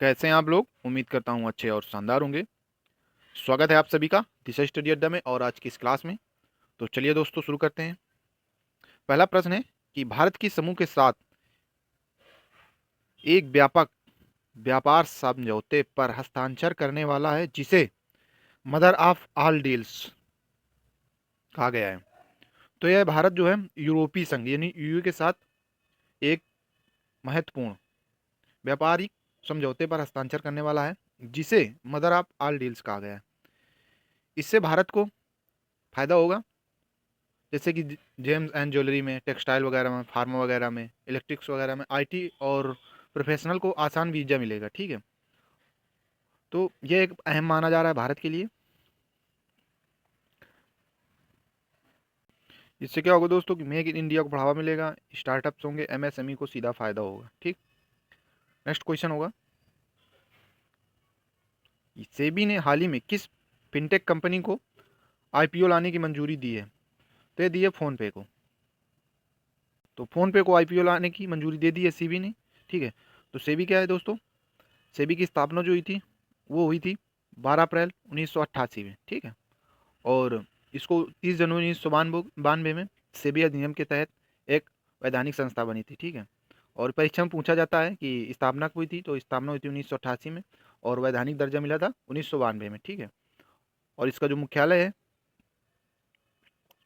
कैसे हैं आप लोग। उम्मीद करता हूँ अच्छे और शानदार होंगे। स्वागत है आप सभी का दिशा स्टडी अड्डा में और आज की इस क्लास में। तो चलिए दोस्तों शुरू करते हैं। पहला प्रश्न है कि भारत की समूह के साथ एक व्यापक व्यापार समझौते पर हस्ताक्षर करने वाला है जिसे मदर ऑफ ऑल डील्स कहा गया है। तो यह भारत जो है यूरोपीय संघ यानी यूयू के साथ एक महत्वपूर्ण व्यापारिक समझौते पर हस्ताक्षर करने वाला है जिसे मदर ऑफ ऑल डील्स कहा गया है। इससे भारत को फायदा होगा, जैसे कि जेम्स एंड ज्वेलरी में, टेक्सटाइल वगैरह में, फार्मा वगैरह में, इलेक्ट्रिक्स वगैरह में, आईटी और प्रोफेशनल को आसान वीज़ा मिलेगा। ठीक है, तो ये एक अहम माना जा रहा है भारत के लिए। इससे क्या होगा दोस्तों कि मेक इन इंडिया को बढ़ावा मिलेगा, स्टार्टअप्स होंगे, एमएसएमई को सीधा फायदा होगा। ठीक, नेक्स्ट क्वेश्चन होगा, सेबी ने हाल ही में किस फिनटेक कंपनी को आईपीओ लाने की मंजूरी दी है? तो ये दी है फोन पे को। तो फोन पे को आईपीओ लाने की मंजूरी दे दी है सेबी ने। ठीक है, तो सेबी क्या है दोस्तों? सेबी की स्थापना जो हुई थी वो हुई थी 12 अप्रैल 1988 में। ठीक है, और इसको 30 जनवरी 1992 में सेबी अधिनियम के तहत एक वैधानिक संस्था बनी थी। ठीक है, और परीक्षा में पूछा जाता है कि स्थापना कब हुई थी, तो स्थापना हुई थी 1988 में और वैधानिक दर्जा मिला था 1992 में। ठीक है, और इसका जो मुख्यालय है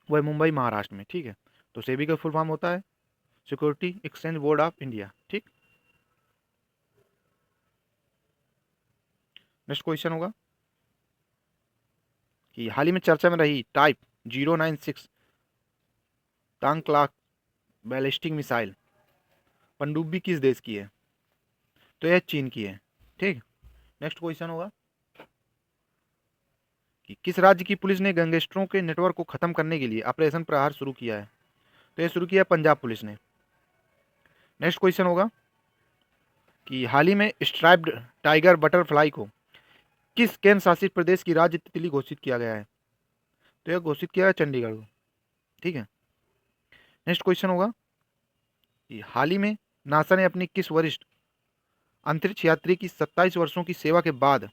वो है मुंबई महाराष्ट्र में। ठीक है, तो सेबी का फुल फॉर्म होता है security exchange board of India. ठीक, नेक्स्ट क्वेश्चन होगा कि हाल ही में चर्चा में रही टाइप 096 टांग क्लाक बैलिस्टिक मिसाइल पनडुब्बी किस देश की है? तो यह चीन की है। ठीक, नेक्स्ट क्वेश्चन होगा कि किस राज्य की पुलिस ने गैंगस्टरों के नेटवर्क को खत्म करने के लिए ऑपरेशन प्रहार शुरू किया है? तो यह शुरू किया है पंजाब पुलिस ने। नेक्स्ट क्वेश्चन होगा कि हाल ही में स्ट्राइप्ड टाइगर बटरफ्लाई को किस केंद्र शासित प्रदेश की राज्य तितली घोषित किया गया है? तो यह घोषित किया है चंडीगढ़ को। ठीक है, नेक्स्ट क्वेश्चन होगा कि हाल ही में नासा ने अपनी किस वरिष्ठ अंतरिक्ष यात्री की 27 वर्षों की सेवा के बाद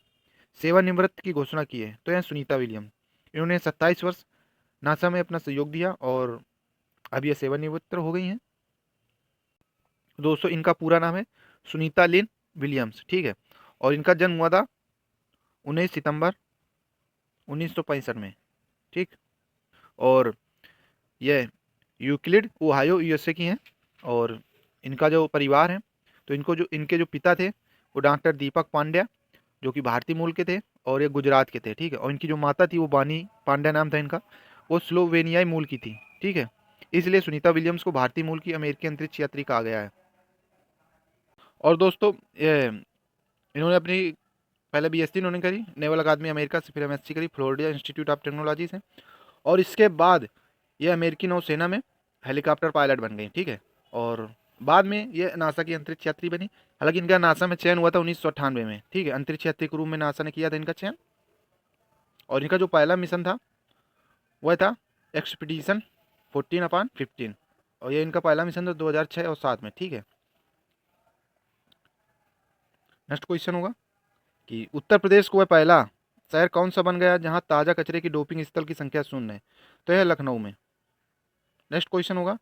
सेवानिवृत्त की घोषणा की है? तो यह सुनीता विलियम। इन्होंने 27 वर्ष नासा में अपना सहयोग दिया और अब ये सेवानिवृत्त हो गई हैं। दोस्तों इनका पूरा नाम है सुनीता लिन विलियम्स। ठीक है, और इनका जन्म हुआ था 19 सितंबर 1965 में। ठीक, और यह यूक्लिड ओहायो यूएसए की हैं। और इनका जो परिवार है, तो इनके जो पिता थे वो डॉक्टर दीपक पांड्या जो कि भारतीय मूल के थे और ये गुजरात के थे। ठीक है, और इनकी जो माता थी वो बानी पांड्या नाम था इनका, वो स्लोवेनियाई मूल की थी। ठीक है, इसलिए सुनीता विलियम्स को भारतीय मूल की अमेरिकी अंतरिक्ष यात्री कहा गया है। और दोस्तों ये इन्होंने अपनी पहले बीएससी इन्होंने करी नेवल अकादमी अमेरिका से, फिर एमएससी करी फ्लोरिडा इंस्टीट्यूट ऑफ टेक्नोलॉजी से, और इसके बाद ये अमेरिकी नौसेना में हेलीकॉप्टर पायलट बन गई। ठीक है, और बाद में ये नासा की अंतरिक्ष यात्री बनी। हालांकि इनका नासा में चयन हुआ था 1998 में। ठीक है, अंतरिक्ष यात्री के रूप में नासा ने किया था इनका चयन, और इनका जो पहला मिशन था वह था एक्सपीडिशन 14/15, और ये इनका पहला मिशन था 2006 और 7 में। ठीक है, नेक्स्ट क्वेश्चन होगा कि उत्तर प्रदेश को वह पहला शहर कौन सा बन गया जहां ताज़ा कचरे की डोपिंग स्थल की संख्या शून्य है? तो यह लखनऊ में। नेक्स्ट क्वेश्चन होगा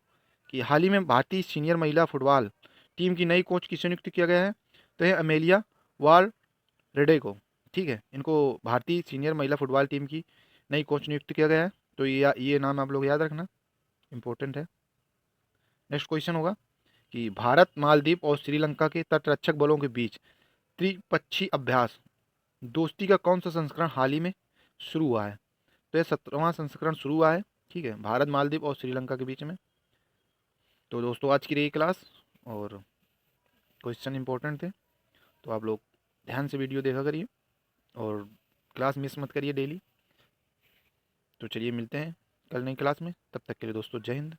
कि हाल ही में भारतीय सीनियर महिला फुटबॉल टीम की नई कोच किसे नियुक्त किया गया है? तो यह अमेलिया वाल रेडे को। ठीक है, इनको भारतीय सीनियर महिला फुटबॉल टीम की नई कोच नियुक्त किया गया है। तो ये नाम आप लोग याद रखना, इंपॉर्टेंट है। नेक्स्ट क्वेश्चन होगा कि भारत मालदीव और श्रीलंका के तटरक्षक बलों के बीच त्रिपक्षीय अभ्यास दोस्ती का कौन सा संस्करण हाल ही में शुरू हुआ है? तो यह 17वां संस्करण शुरू हुआ है। ठीक है, भारत मालदीव और श्रीलंका के बीच में। तो दोस्तों आज की रही क्लास और क्वेश्चन इंपॉर्टेंट थे, तो आप लोग ध्यान से वीडियो देखा करिए और क्लास मिस मत करिए डेली। तो चलिए मिलते हैं कल नई क्लास में, तब तक के लिए दोस्तों जय हिंद।